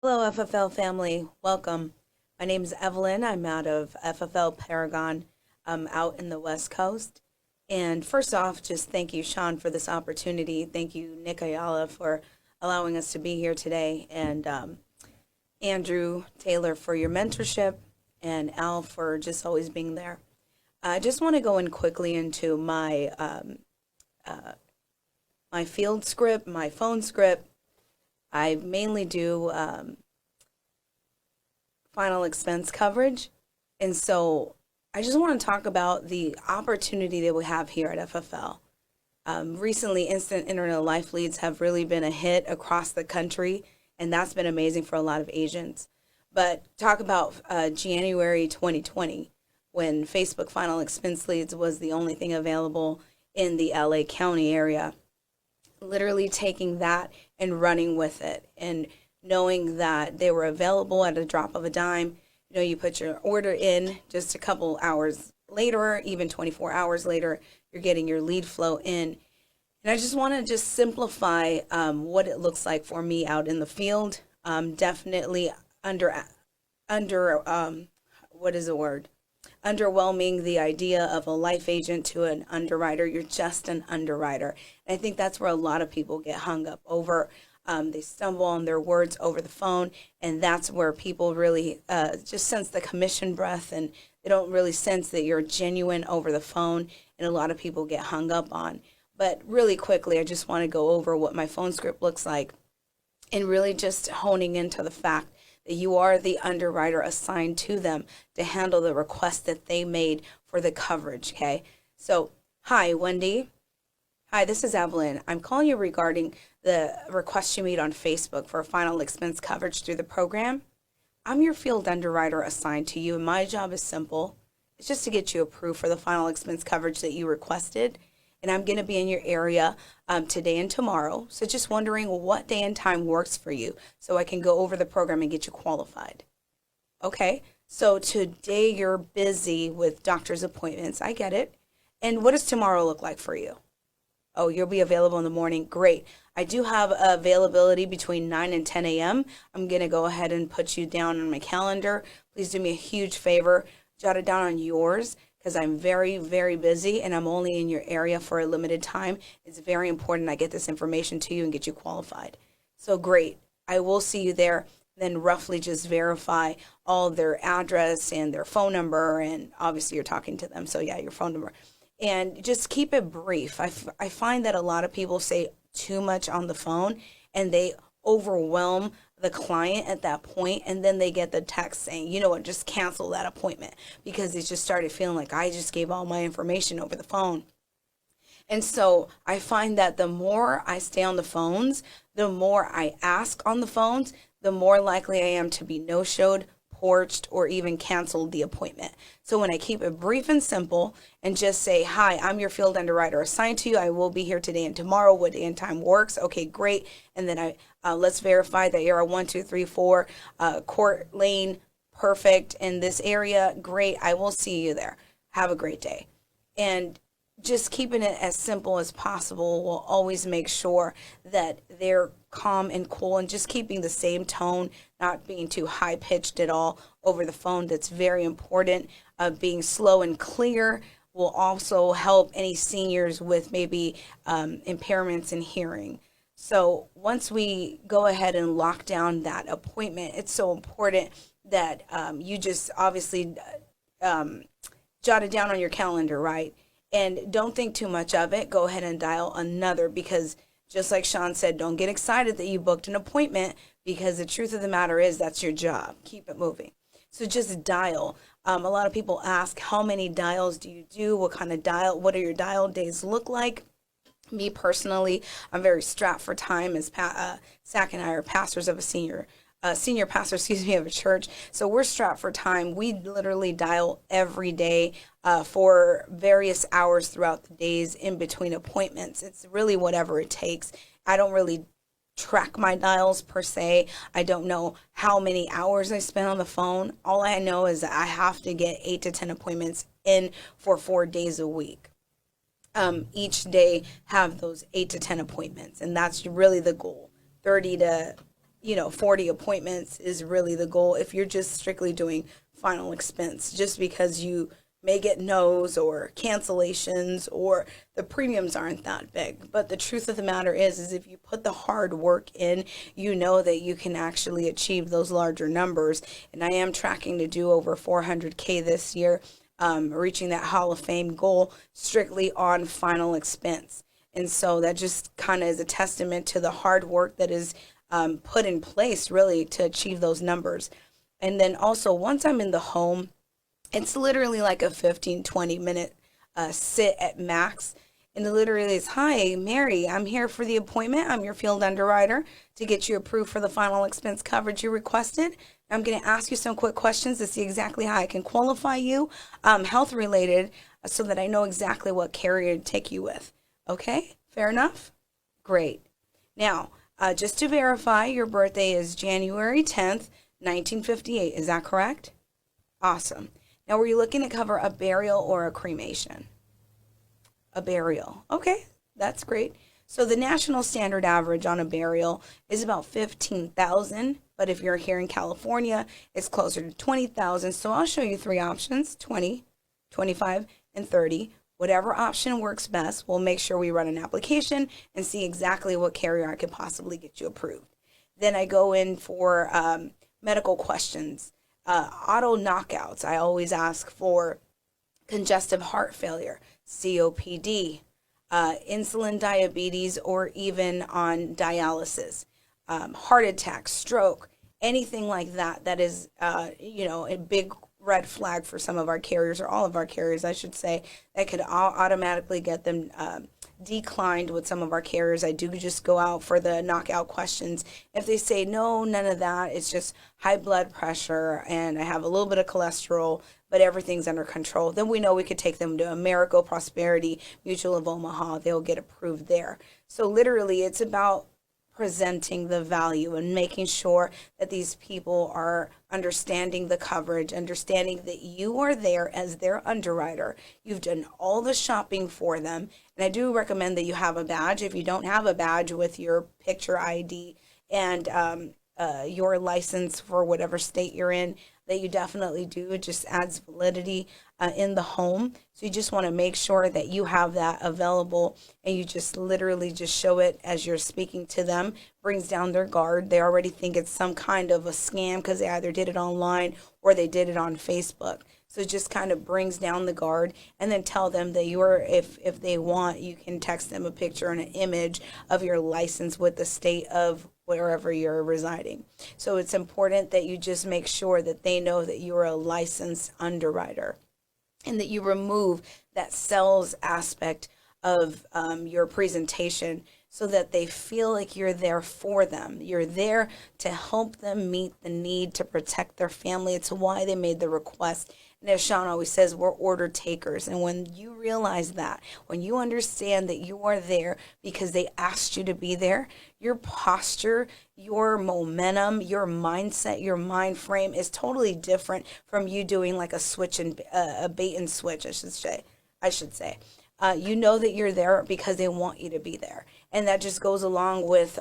Hello, FFL family. Welcome. My name is Evelyn. I'm out of FFL Paragon, out in the West Coast. And first off, just thank you, Sean, for this opportunity. Thank you, Nick Ayala, for allowing us to be here today. And Andrew Taylor for your mentorship, and Al for just always being there. I just want to go in quickly into my field script, my phone script. I mainly do final expense coverage. And so I just want to talk about the opportunity that we have here at FFL. Recently, instant internet life leads have really been a hit across the country, and that's been amazing for a lot of agents. But talk about January 2020, when Facebook final expense leads was the only thing available in the LA County area. Literally taking that and running with it and knowing that they were available at a drop of a dime. You know, you put your order in, just a couple hours later, even 24 hours later, you're getting your lead flow in. And I just want to just simplify what it looks like for me out in the field. Definitely what is the word? Underwhelming, the idea of a life agent to an underwriter. You're just an underwriter. And I think that's where a lot of people get hung up over. They stumble on their words over the phone, and that's where people really just sense the commission breath, and they don't really sense that you're genuine over the phone, and a lot of people get hung up on. But really quickly, I just want to go over what my phone script looks like, and really just honing into the fact that you are the underwriter assigned to them to handle the request that they made for the coverage, okay? So, hi, Wendy. Hi, this is Evelyn. I'm calling you regarding the request you made on Facebook for final expense coverage through the program. I'm your field underwriter assigned to you, and my job is simple. It's just to get you approved for the final expense coverage that you requested. And I'm going to be in your area today and tomorrow. So just wondering what day and time works for you so I can go over the program and get you qualified. Okay, so today you're busy with doctor's appointments. I get it. And what does tomorrow look like for you? Oh, you'll be available in the morning. Great. I do have availability between 9 and 10 a.m. I'm going to go ahead and put you down on my calendar. Please do me a huge favor. Jot it down on yours, because I'm very, very busy and I'm only in your area for a limited time. It's very important I get this information to you and get you qualified. So great. I will see you there. Then roughly just verify all their address and their phone number. And obviously you're talking to them. So yeah, your phone number. And just keep it brief. I find that a lot of people say too much on the phone and they overwhelm the client at that point, and then they get the text saying, you know what, just cancel that appointment, because they just started feeling like I just gave all my information over the phone. And so I find that the more I stay on the phones, the more I ask on the phones, the more likely I am to be no-showed, porched, or even canceled the appointment. So when I keep it brief and simple and just say, hi, I'm your field underwriter assigned to you. I will be here today and tomorrow. What day and time works? Okay, great. And then let's verify that you're a 1234 Court Lane, perfect, in this area. Great. I will see you there. Have a great day. And just keeping it as simple as possible will always make sure that they're calm and cool, and just keeping the same tone, not being too high pitched at all over the phone. That's very important. Being slow and clear will also help any seniors with maybe impairments in hearing. So once we go ahead and lock down that appointment, it's so important that you just obviously jot it down on your calendar, right? And don't think too much of it. Go ahead and dial another, because just like Sean said, don't get excited that you booked an appointment, because the truth of the matter is that's your job. Keep it moving. So just dial. A lot of people ask, how many dials do you do? What kind of dial? What do your dial days look like? Me personally, I'm very strapped for time, as Zach and I are pastors of a senior senior pastor, of a church. So we're strapped for time. We literally dial every day for various hours throughout the days in between appointments. It's really whatever it takes. I don't really track my dials per se. I don't know how many hours I spend on the phone. All I know is that I have to get 8 to 10 appointments in for 4 days a week. Each day have those 8 to 10 appointments, and that's really the goal. 30 to 40 appointments is really the goal if you're just strictly doing final expense, just because you may get no's or cancellations or the premiums aren't that big. But the truth of the matter is if you put the hard work in, you know that you can actually achieve those larger numbers. And I am tracking to do over 400K this year, reaching that Hall of Fame goal strictly on final expense. And so that just kind of is a testament to the hard work that is put in place really to achieve those numbers. And then also once I'm in the home, it's literally like a 15-20 minute sit at max. And it literally is, hi, Mary, I'm here for the appointment. I'm your field underwriter to get you approved for the final expense coverage you requested. I'm going to ask you some quick questions to see exactly how I can qualify you, health related, so that I know exactly what carrier to take you with. Okay, fair enough? Great. Now, just to verify, your birthday is January 10th, 1958. Is that correct? Awesome. Now, were you looking to cover a burial or a cremation? A burial. Okay, that's great. So the national standard average on a burial is about 15,000, but if you're here in California, it's closer to 20,000. So I'll show you 3 options, 20, 25, and 30. Whatever option works best, we'll make sure we run an application and see exactly what carrier I could possibly get you approved. Then I go in for medical questions. Auto knockouts. I always ask for congestive heart failure, COPD, insulin diabetes, or even on dialysis, heart attack, stroke, anything like that. That is, a big red flag for some of our carriers, or all of our carriers, I should say, that could automatically get them declined with some of our carriers. I do just go out for the knockout questions. If they say no, none of that, it's just high blood pressure and I have a little bit of cholesterol, but everything's under control, then we know we could take them to Americo Prosperity Mutual of Omaha. They'll get approved there. So literally it's about presenting the value and making sure that these people are understanding the coverage, understanding that you are there as their underwriter. You've done all the shopping for them. And I do recommend that you have a badge. If you don't have a badge with your picture ID and your license for whatever state you're in, that you definitely do. It just adds validity in the home. So you just want to make sure that you have that available, and you just literally just show it as you're speaking to them. Brings down their guard. They already think it's some kind of a scam because they either did it online or they did it on Facebook. So it just kind of brings down the guard, and then tell them that if they want, you can text them a picture and an image of your license with the state of wherever you're residing. So it's important that you just make sure that they know that you're a licensed underwriter, and that you remove that sales aspect of your presentation, so that they feel like you're there for them. You're there to help them meet the need to protect their family. It's why they made the request. And as Sean always says, we're order takers. And when you realize that, when you understand that you are there because they asked you to be there, your posture, your momentum, your mindset, your mind frame is totally different from you doing like a switch and a bait and switch, I should say. You know that you're there because they want you to be there. And that just goes along with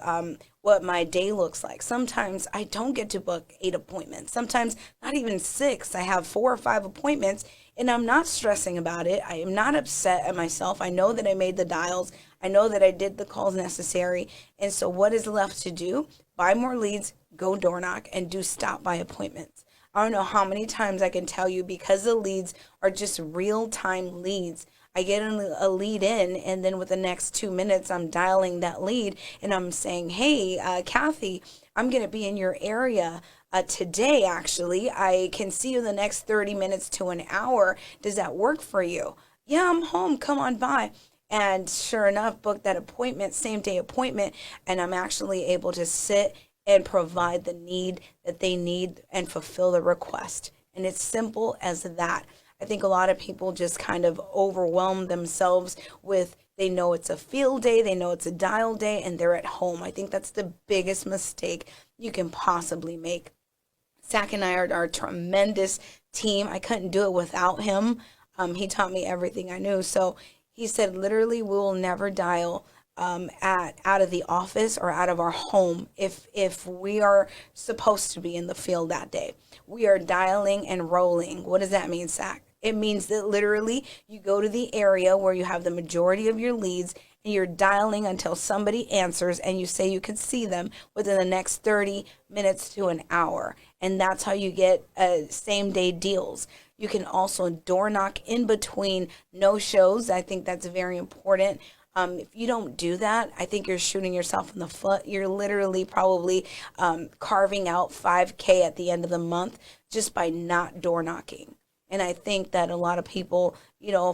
what my day looks like. Sometimes I don't get to book 8 appointments. Sometimes not even 6. I have 4 or 5 appointments, and I'm not stressing about it. I am not upset at myself. I know that I made the dials. I know that I did the calls necessary. And so what is left to do? Buy more leads, go door knock, and do stop by appointments. I don't know how many times I can tell you, because the leads are just real-time leads. I get a lead in, and then with the next 2 minutes, I'm dialing that lead, and I'm saying, hey, Kathy, I'm going to be in your area today, actually. I can see you in the next 30 minutes to an hour. Does that work for you? Yeah, I'm home. Come on by. And sure enough, book that appointment, same day appointment, and I'm actually able to sit and provide the need that they need and fulfill the request. And it's simple as that. I think a lot of people just kind of overwhelm themselves with, they know it's a field day, they know it's a dial day, and they're at home. I think that's the biggest mistake you can possibly make. Zach and I are a tremendous team. I couldn't do it without him. He taught me everything I knew. So he said, literally, we will never dial out of the office or out of our home if we are supposed to be in the field that day. We are dialing and rolling. What does that mean, Zach? It means that literally you go to the area where you have the majority of your leads and you're dialing until somebody answers and you say you could see them within the next 30 minutes to an hour. And that's how you get same day deals. You can also door knock in between no shows. I think that's very important. If you don't do that, I think you're shooting yourself in the foot. You're literally probably carving out $5K at the end of the month just by not door knocking. And I think that a lot of people,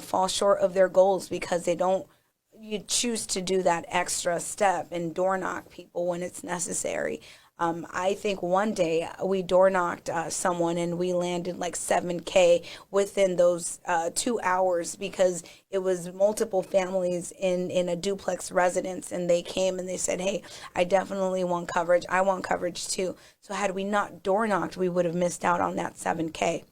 fall short of their goals because you choose to do that extra step and door knock people when it's necessary. I think one day we door knocked someone and we landed like $7K within those 2 hours because it was multiple families in a duplex residence, and they came and they said, hey, I definitely want coverage. I want coverage too. So had we not door knocked, we would have missed out on that 7K.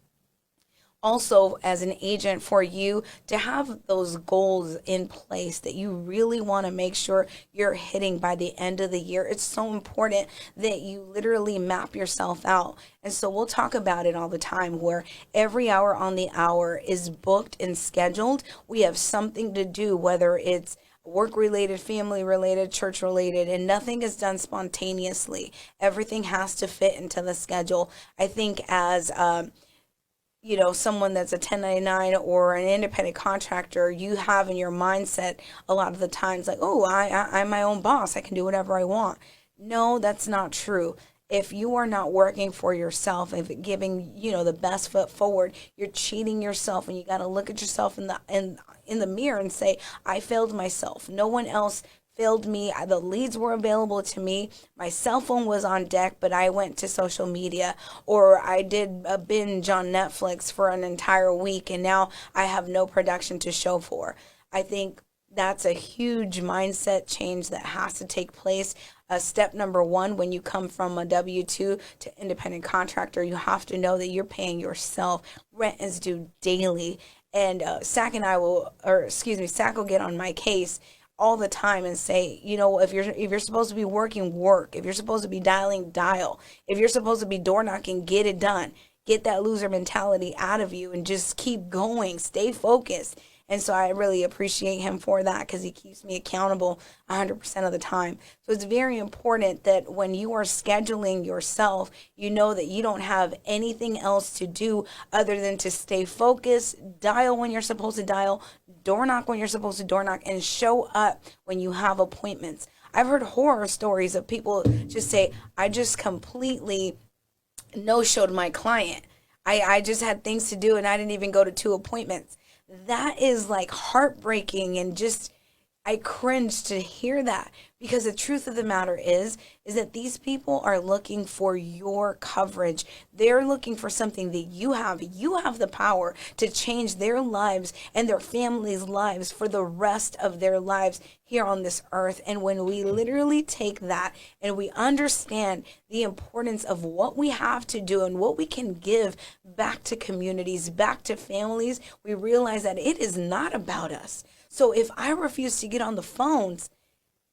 Also, as an agent, for you to have those goals in place that you really want to make sure you're hitting by the end of the year, it's so important that you literally map yourself out. And so we'll talk about it all the time, where every hour on the hour is booked and scheduled. We have something to do, whether it's work-related, family-related, church-related, and nothing is done spontaneously. Everything has to fit into the schedule. I think as someone that's a 1099 or an independent contractor, you have in your mindset a lot of the times like, oh, I'm my own boss. I can do whatever I want. No, that's not true. If you are not working for yourself and giving, the best foot forward, you're cheating yourself, and you got to look at yourself in the mirror and say, I failed myself. No one else failed me. The leads were available to me. My cell phone was on deck, but I went to social media, or I did a binge on Netflix for an entire week, and now I have no production to show for. I think that's a huge mindset change that has to take place. Step number one, when you come from a W-2 to independent contractor, you have to know that you're paying yourself. Rent is due daily. And Zach will get on my case all the time and say, if you're supposed to be working, work. If you're supposed to be dialing, dial. If you're supposed to be door knocking, get it done. Get that loser mentality out of you and just keep going. Stay focused. And so I really appreciate him for that, because he keeps me accountable 100% of the time. So it's very important that when you are scheduling yourself, you know that you don't have anything else to do other than to stay focused, dial when you're supposed to dial, door knock when you're supposed to door knock, and show up when you have appointments. I've heard horror stories of people just say, I just completely no-showed my client. I just had things to do and I didn't even go to 2 appointments. That is like heartbreaking, and just I cringe to hear that, because the truth of the matter is that these people are looking for your coverage. They're looking for something that you have. You have the power to change their lives and their families' lives for the rest of their lives here on this earth. And when we literally take that and we understand the importance of what we have to do and what we can give back to communities, back to families, we realize that it is not about us. So if I refuse to get on the phones,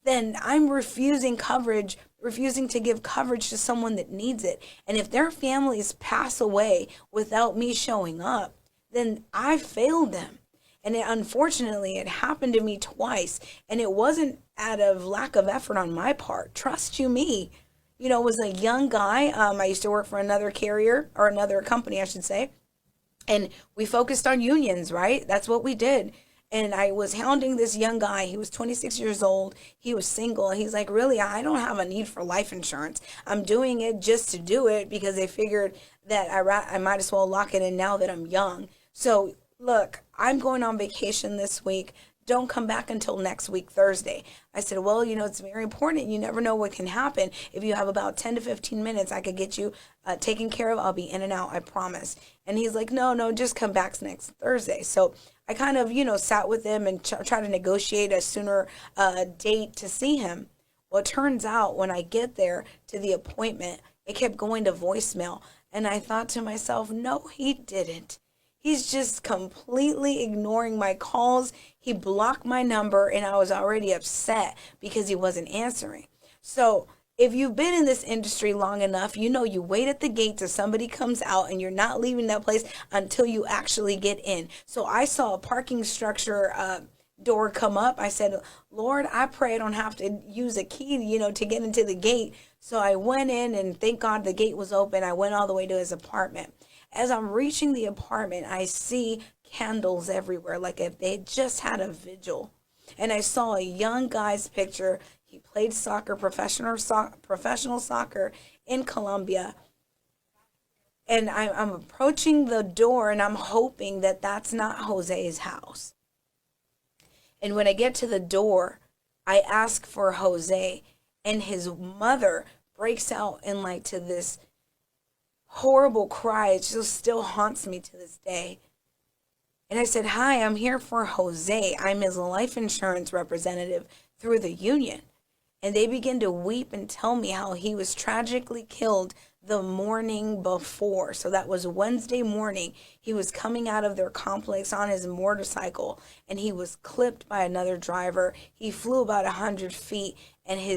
then I'm refusing to give coverage to someone that needs it. And if their families pass away without me showing up, then I failed them. And unfortunately, it happened to me twice. And it wasn't out of lack of effort on my part. Trust you me. It was a young guy. I used to work for another carrier, or another company, I should say. And we focused on unions, right? That's what we did. And I was hounding this young guy. He was 26 years old. He was single. He's like, really, I don't have a need for life insurance. I'm doing it just to do it because they figured that I might as well lock it in now that I'm young. So look, I'm going on vacation this week. don't come back until next week, Thursday. I said, well, it's very important. You never know what can happen. If you have about 10 to 15 minutes, I could get you taken care of. I'll be in and out, I promise. And he's like, no, just come back next Thursday. So I kind of, sat with him and try to negotiate a sooner date to see him. Well, it turns out when I get there to the appointment, it kept going to voicemail. And I thought to myself, no, he didn't. He's just completely ignoring my calls. He blocked my number, and I was already upset because he wasn't answering. So if you've been in this industry long enough, you wait at the gate till somebody comes out, and you're not leaving that place until you actually get in. So I saw a parking structure door come up. I said, Lord, I pray I don't have to use a key, to get into the gate. So I went in, and thank God the gate was open. I went all the way to his apartment. As I'm reaching the apartment, I see candles everywhere, like if they just had a vigil. And I saw a young guy's picture. He played soccer, professional soccer in Colombia. And I'm approaching the door, and I'm hoping that that's not Jose's house. And when I get to the door, I ask for Jose, and his mother breaks out in to this horrible cry. It just still haunts me to this day. And I said, hi, I'm here for Jose. I'm his life insurance representative through the union. And they begin to weep and tell me how he was tragically killed the morning before. So that was Wednesday morning. He was coming out of their complex on his motorcycle, and he was clipped by another driver. He flew about 100 feet, and he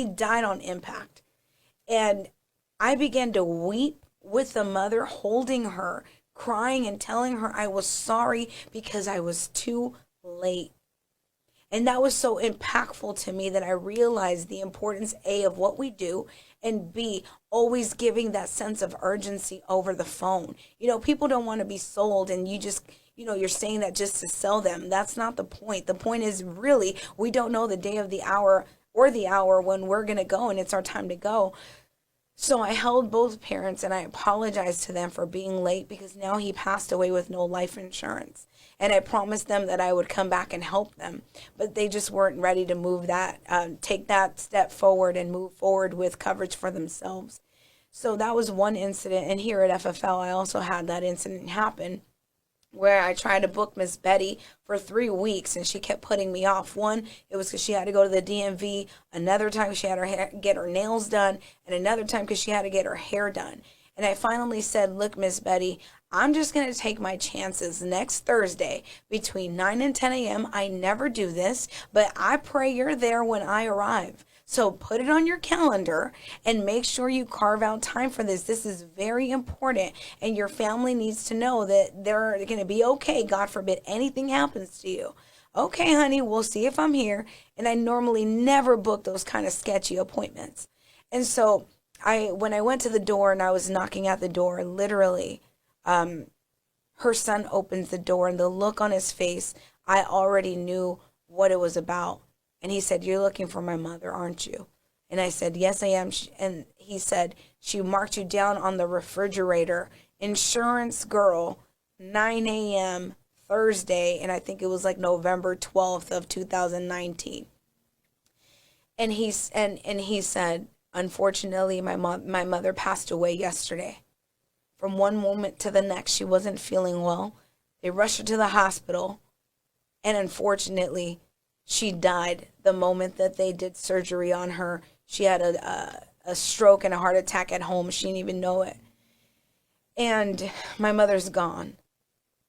died on impact. And I began to weep with the mother, holding her, crying and telling her I was sorry because I was too late. And that was so impactful to me that I realized the importance, A, of what we do, and B, always giving that sense of urgency over the phone. People don't want to be sold, and you just, you're saying that just to sell them. That's not the point. The point is really, we don't know the day of the hour or the hour when we're going to go, and it's our time to go. So I held both parents, and I apologized to them for being late because now he passed away with no life insurance. And I promised them that I would come back and help them, but they just weren't ready to move that, take that step forward and move forward with coverage for themselves. So that was one incident. And here at FFL, I also had that incident happen where I tried to book Miss Betty for 3 weeks, and she kept putting me off. One, it was because she had to go to the DMV. Another time, she had to get her nails done. And another time, because she had to get her hair done. And I finally said, look, Miss Betty, I'm just going to take my chances next Thursday between 9 and 10 a.m. I never do this, but I pray you're there when I arrive. So put it on your calendar and make sure you carve out time for this. This is very important, and your family needs to know that they're going to be okay. God forbid anything happens to you. Okay, honey, we'll see if I'm here. And I normally never book those kind of sketchy appointments. And so when I went to the door and I was knocking at the door, literally, her son opens the door, and the look on his face, I already knew what it was about. And he said, you're looking for my mother, aren't you? And I said, yes, I am. And he said, she marked you down on the refrigerator. Insurance girl, 9 a.m. Thursday. And I think it was November 12th of 2019. And he said, unfortunately, my mother passed away yesterday. From one moment to the next, she wasn't feeling well. They rushed her to the hospital. And unfortunately, she died the moment that they did surgery on her. She had a stroke and a heart attack at home. She didn't even know it. And my mother's gone.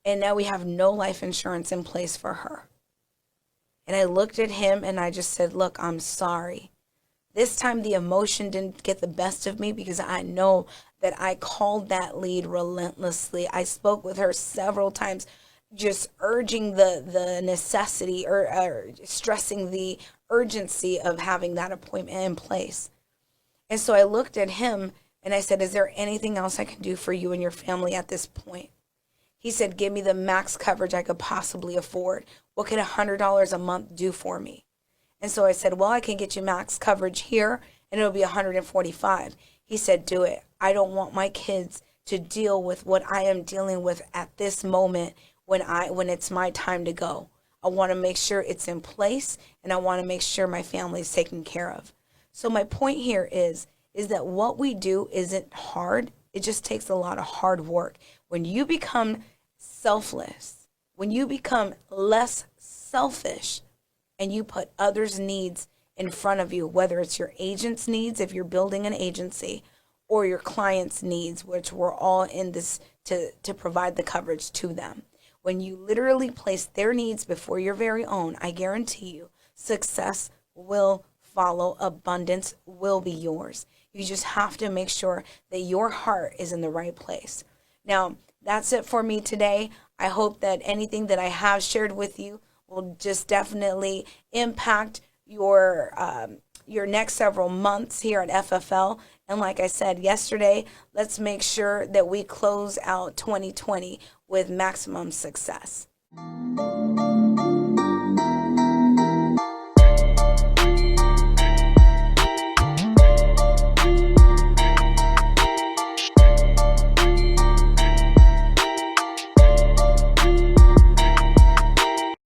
And now we have no life insurance in place for her. And I looked at him and I just said, look, I'm sorry. This time the emotion didn't get the best of me because I know that I called that lead relentlessly. I spoke with her several times, just urging the necessity or stressing the urgency of having that appointment in place. And so I looked at him and I said, is there anything else I can do for you and your family at this point? He said, give me the max coverage I could possibly afford. What could $100 a month do for me? And so I said, well, I can get you max coverage here and it'll be $145. He said, do it. I don't want my kids to deal with what I am dealing with at this moment, when it's my time to go. I want to make sure it's in place, and I want to make sure my family is taken care of. So my point here is that what we do isn't hard. It just takes a lot of hard work. When you become selfless, when you become less selfish, and you put others' needs in front of you, whether it's your agent's needs if you're building an agency, or your client's needs, which we're all in this to provide the coverage to them. When you literally place their needs before your very own, I guarantee you, success will follow, abundance will be yours. You just have to make sure that your heart is in the right place. Now, that's it for me today. I hope that anything that I have shared with you will just definitely impact your next several months here at FFL. And like I said yesterday, let's make sure that we close out 2020 with maximum success.